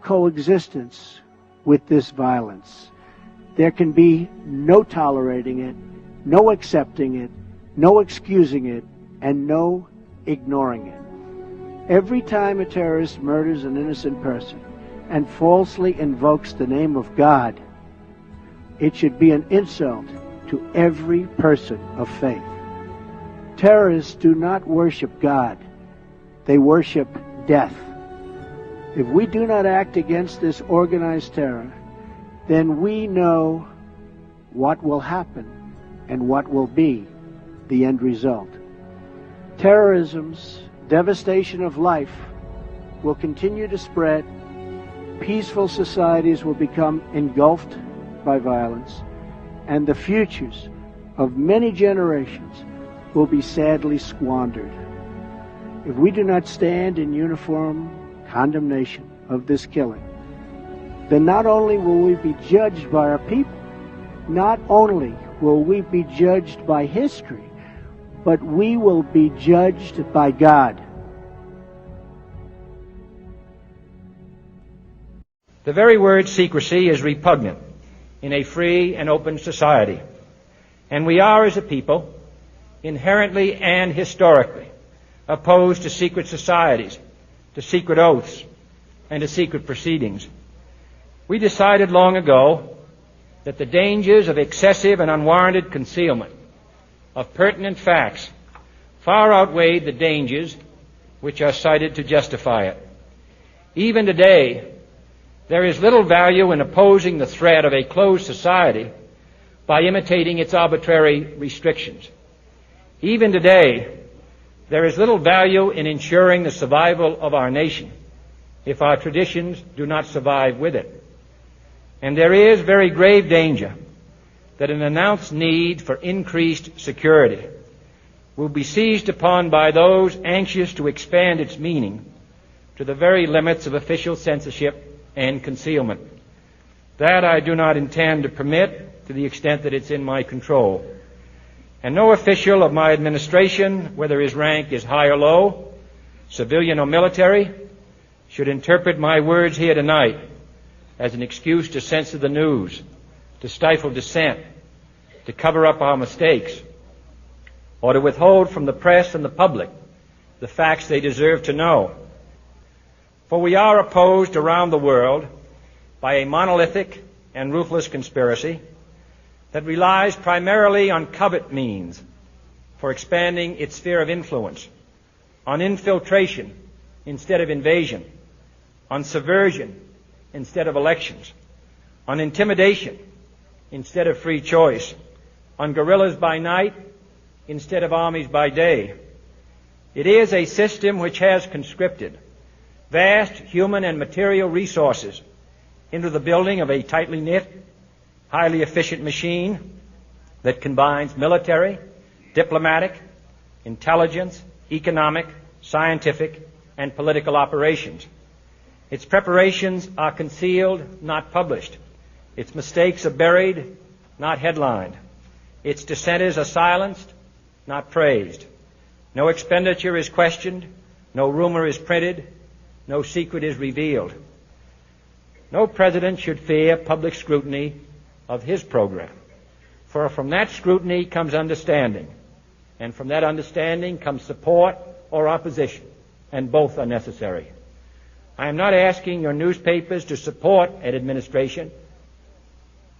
coexistence with this violence. There can be no tolerating it, no accepting it, no excusing it, and no ignoring it. Every time a terrorist murders an innocent person and falsely invokes the name of God, it should be an insult to every person of faith. Terrorists do not worship God. They worship death. If we do not act against this organized terror, then we know what will happen and what will be the end result. Terrorism's devastation of life will continue to spread. Peaceful societies will become engulfed by violence, and the futures of many generations will be sadly squandered. If we do not stand in uniform condemnation of this killing, then not only will we be judged by our people, not only will we be judged by history, but we will be judged by God. The very word secrecy is repugnant in a free and open society, and we are, as a people, inherently and historically opposed to secret societies, to secret oaths, and to secret proceedings. We decided long ago that the dangers of excessive and unwarranted concealment of pertinent facts far outweighed the dangers which are cited to justify it. Even today, there is little value in opposing the threat of a closed society by imitating its arbitrary restrictions. Even today, there is little value in ensuring the survival of our nation if our traditions do not survive with it. And there is very grave danger that an announced need for increased security will be seized upon by those anxious to expand its meaning to the very limits of official censorship and concealment. That I do not intend to permit to the extent that it's in my control. And no official of my administration, whether his rank is high or low, civilian or military, should interpret my words here tonight as an excuse to censor the news, to stifle dissent, to cover up our mistakes, or to withhold from the press and the public the facts they deserve to know. For we are opposed around the world by a monolithic and ruthless conspiracy that relies primarily on covert means for expanding its sphere of influence, on infiltration instead of invasion, on subversion instead of elections, on intimidation instead of free choice, on guerrillas by night instead of armies by day. It is a system which has conscripted vast human and material resources into the building of a tightly knit, highly efficient machine that combines military, diplomatic, intelligence, economic, scientific, and political operations. Its preparations are concealed, not published. Its mistakes are buried, not headlined. Its dissenters are silenced, not praised. No expenditure is questioned, no rumor is printed, no secret is revealed. No president should fear public scrutiny of his program, for from that scrutiny comes understanding, and from that understanding comes support or opposition, and both are necessary. I am not asking your newspapers to support an administration,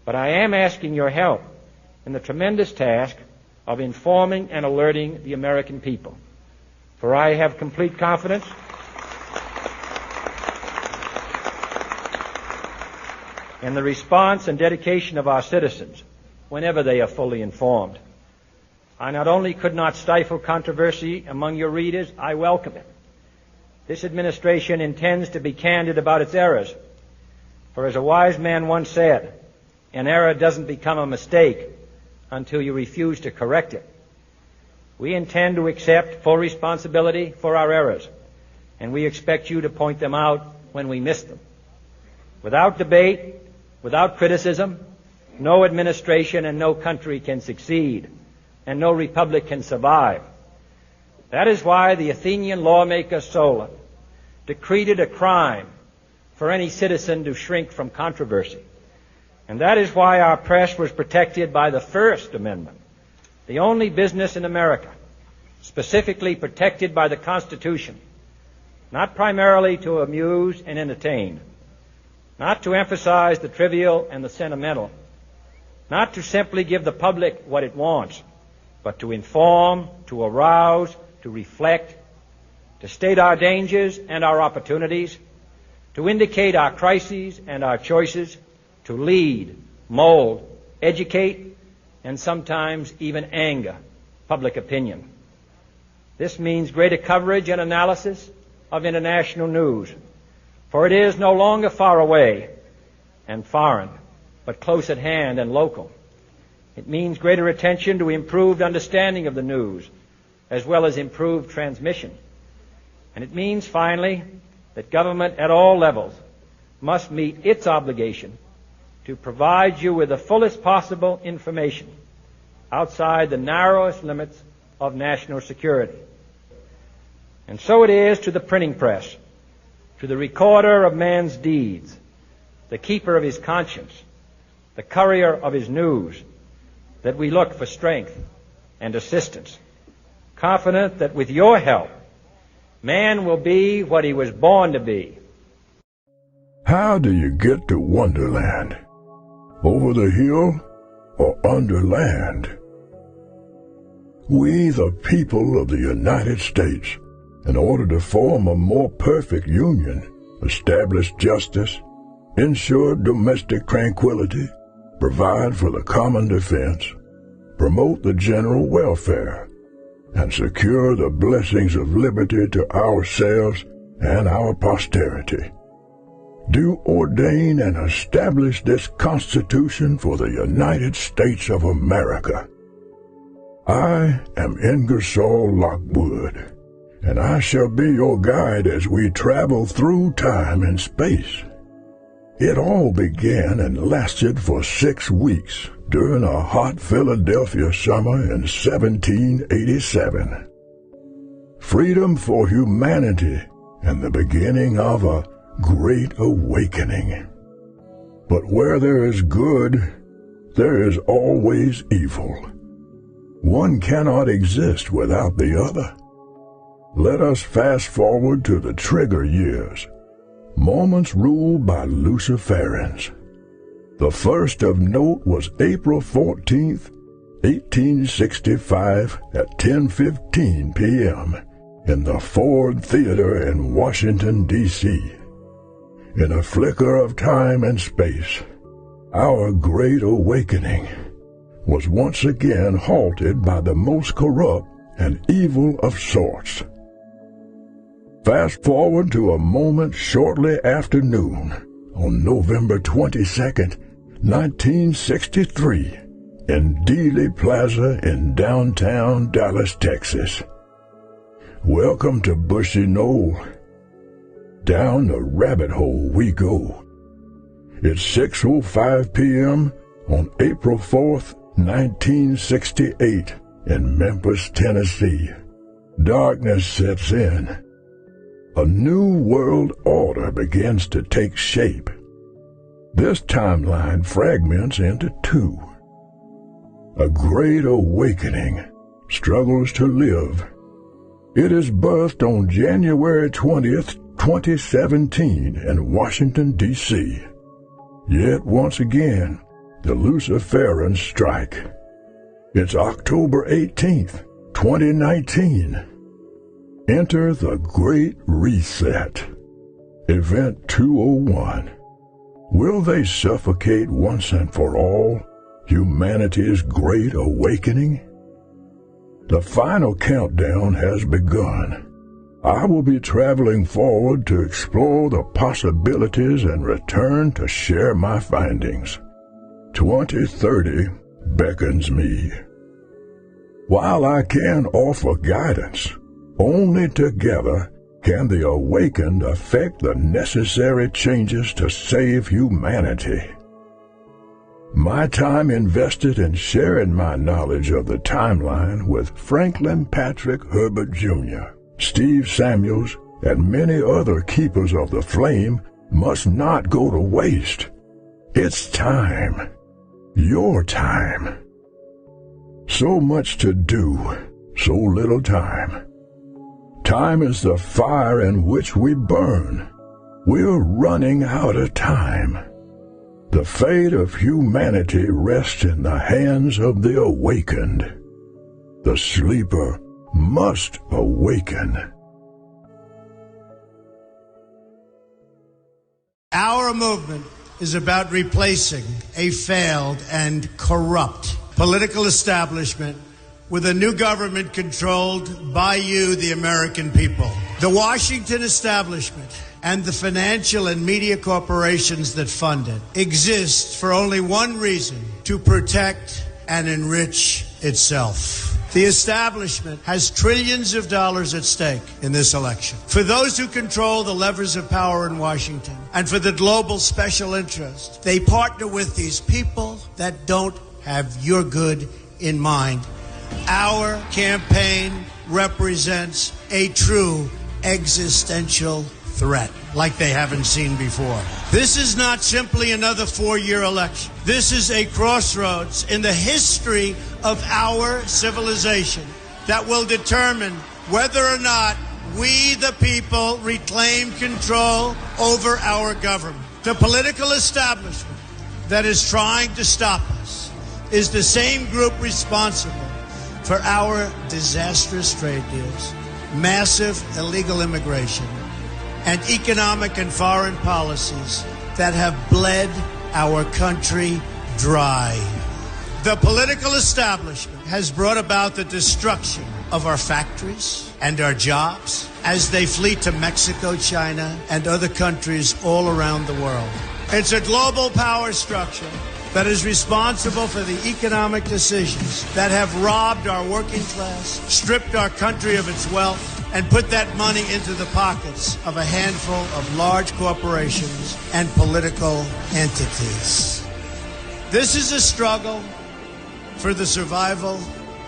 but I am asking your help in the tremendous task of informing and alerting the American people. For I have complete confidence in the response and dedication of our citizens whenever they are fully informed. I not only could not stifle controversy among your readers, I welcome it. This administration intends to be candid about its errors. For as a wise man once said, an error doesn't become a mistake until you refuse to correct it. We intend to accept full responsibility for our errors, and we expect you to point them out when we miss them. Without debate, without criticism, no administration and no country can succeed, and no republic can survive. That is why the Athenian lawmaker Solon decreed it a crime for any citizen to shrink from controversy. And that is why our press was protected by the First Amendment, the only business in America specifically protected by the Constitution, not primarily to amuse and entertain, not to emphasize the trivial and the sentimental, not to simply give the public what it wants, but to inform, to arouse, to reflect, to state our dangers and our opportunities, to indicate our crises and our choices, to lead, mold, educate, and sometimes even anger public opinion. This means greater coverage and analysis of international news, for it is no longer far away and foreign, but close at hand and local. It means greater attention to improved understanding of the news, as well as improved transmission. And it means, finally, that government at all levels must meet its obligation to provide you with the fullest possible information outside the narrowest limits of national security. And so it is to the printing press, to the recorder of man's deeds, the keeper of his conscience, the courier of his news, that we look for strength and assistance, confident that with your help, man will be what he was born to be. How do you get to Wonderland? Over the hill or under land? We, the people of the United States, in order to form a more perfect union, establish justice, ensure domestic tranquility, provide for the common defense, promote the general welfare, and secure the blessings of liberty to ourselves and our posterity, do ordain and establish this Constitution for the United States of America. I am Ingersoll Lockwood, and I shall be your guide as we travel through time and space. It all began and lasted for 6 weeks during a hot Philadelphia summer in 1787. Freedom for humanity and the beginning of a great awakening. But where there is good, there is always evil. One cannot exist without the other. Let us fast forward to the trigger years, moments ruled by Luciferians. The first of note was April 14th, 1865 at 10:15 p.m. in the Ford Theater in Washington, D.C. In a flicker of time and space, our great awakening was once again halted by the most corrupt and evil of sorts. Fast forward to a moment shortly after noon on November 22nd, 1963, in Dealey Plaza in downtown Dallas, Texas. Welcome to Bushy Knoll. Down the rabbit hole we go. It's 6:05 p.m. on April 4th, 1968, in Memphis, Tennessee. Darkness sets in. A new world order begins to take shape. This timeline fragments into two. A great awakening struggles to live. It is birthed on January 20th, 2017 in Washington, D.C. Yet once again, the Luciferians strike. It's October 18th, 2019. Enter the Great Reset. Event 201. Will they suffocate once and for all humanity's great awakening? The final countdown has begun. I will be traveling forward to explore the possibilities and return to share my findings. 2030 beckons me. While I can offer guidance, only together can the awakened effect the necessary changes to save humanity. My time invested in sharing my knowledge of the timeline with Franklin Patrick Herbert Jr., Steve Samuels, and many other keepers of the flame must not go to waste. It's time. Your time. So much to do, so little time. Time is the fire in which we burn. We're running out of time. The fate of humanity rests in the hands of the awakened. The sleeper must awaken. Our movement is about replacing a failed and corrupt political establishment with a new government controlled by you, the American people. The Washington establishment and the financial and media corporations that fund it exist for only one reason: to protect and enrich itself. The establishment has trillions of dollars at stake in this election. For those who control the levers of power in Washington and for the global special interest, they partner with these people that don't have your good in mind. Our campaign represents a true existential threat like they haven't seen before. This is not simply another 4-year election. This is a crossroads in the history of our civilization that will determine whether or not we, the people, reclaim control over our government. The political establishment that is trying to stop us is the same group responsible for our disastrous trade deals, massive illegal immigration, and economic and foreign policies that have bled our country dry. The political establishment has brought about the destruction of our factories and our jobs as they flee to Mexico, China, and other countries all around the world. It's a global power structure that is responsible for the economic decisions that have robbed our working class, stripped our country of its wealth, and put that money into the pockets of a handful of large corporations and political entities. This is a struggle for the survival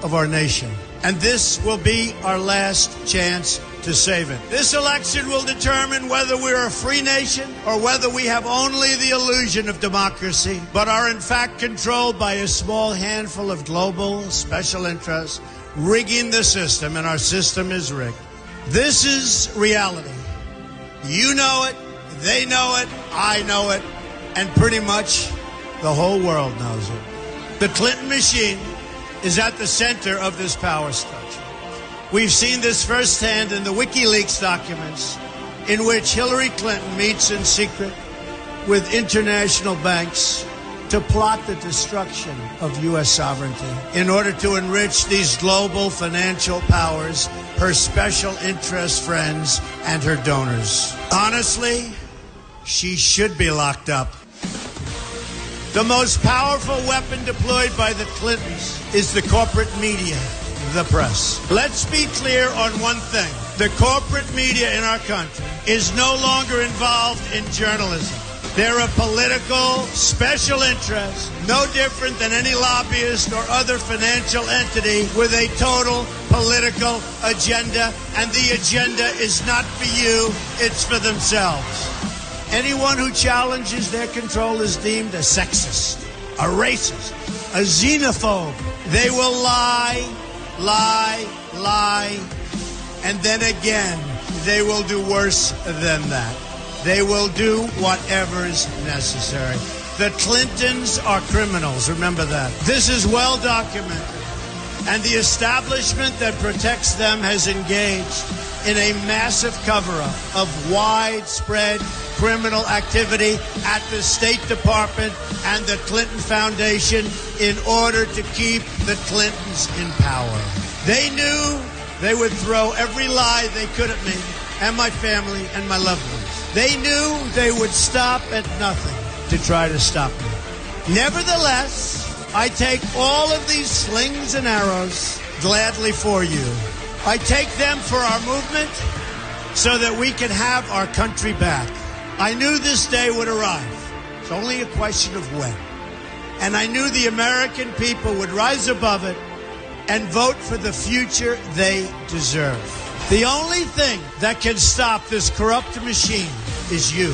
of our nation, and this will be our last chance to save it. This election will determine whether we're a free nation or whether we have only the illusion of democracy, but are in fact controlled by a small handful of global special interests rigging the system, and our system is rigged. This is reality. You know it, they know it, I know it, and pretty much the whole world knows it. The Clinton machine is at the center of this power structure. We've seen this firsthand in the WikiLeaks documents, in which Hillary Clinton meets in secret with international banks to plot the destruction of U.S. sovereignty in order to enrich these global financial powers, her special interest friends, and her donors. Honestly, she should be locked up. The most powerful weapon deployed by the Clintons is the corporate media, the press. Let's be clear on one thing. The corporate media in our country is no longer involved in journalism. They're a political special interest, no different than any lobbyist or other financial entity with a total political agenda, and the agenda is not for you, it's for themselves. Anyone who challenges their control is deemed a sexist, a racist, a xenophobe. They will lie, and then again, they will do worse than that. They will do whatever is necessary. The Clintons are criminals, remember that. This is well documented. And the establishment that protects them has engaged in a massive cover-up of widespread criminal activity at the State Department and the Clinton Foundation in order to keep the Clintons in power. They knew they would throw every lie they could at me and my family and my loved ones. They knew they would stop at nothing to try to stop me. Nevertheless, I take all of these slings and arrows gladly for you. I take them for our movement so that we can have our country back. I knew this day would arrive. It's only a question of when. And I knew the American people would rise above it and vote for the future they deserve. The only thing that can stop this corrupt machine is you,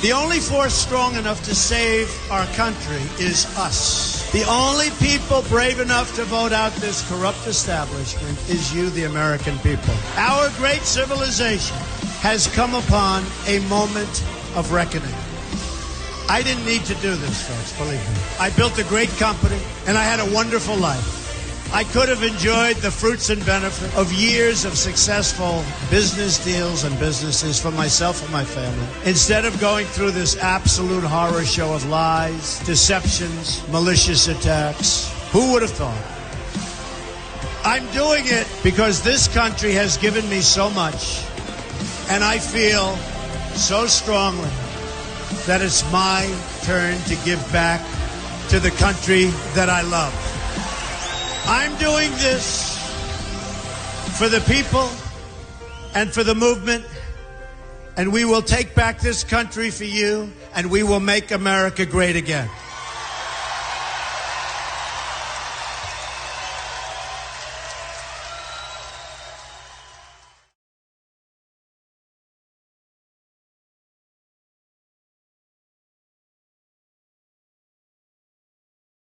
The only force strong enough to save our country is us. The only people brave enough to vote out this corrupt establishment is you, the American people. Our great civilization has come upon a moment of reckoning. I didn't need to do this, folks, believe me. I built a great company, and I had a wonderful life. I could have enjoyed the fruits and benefit of years of successful business deals and businesses for myself and my family, instead of going through this absolute horror show of lies, deceptions, malicious attacks. Who would have thought? I'm doing it because this country has given me so much, and I feel so strongly that it's my turn to give back to the country that I love. I'm doing this for the people and for the movement, and we will take back this country for you, and we will make America great again.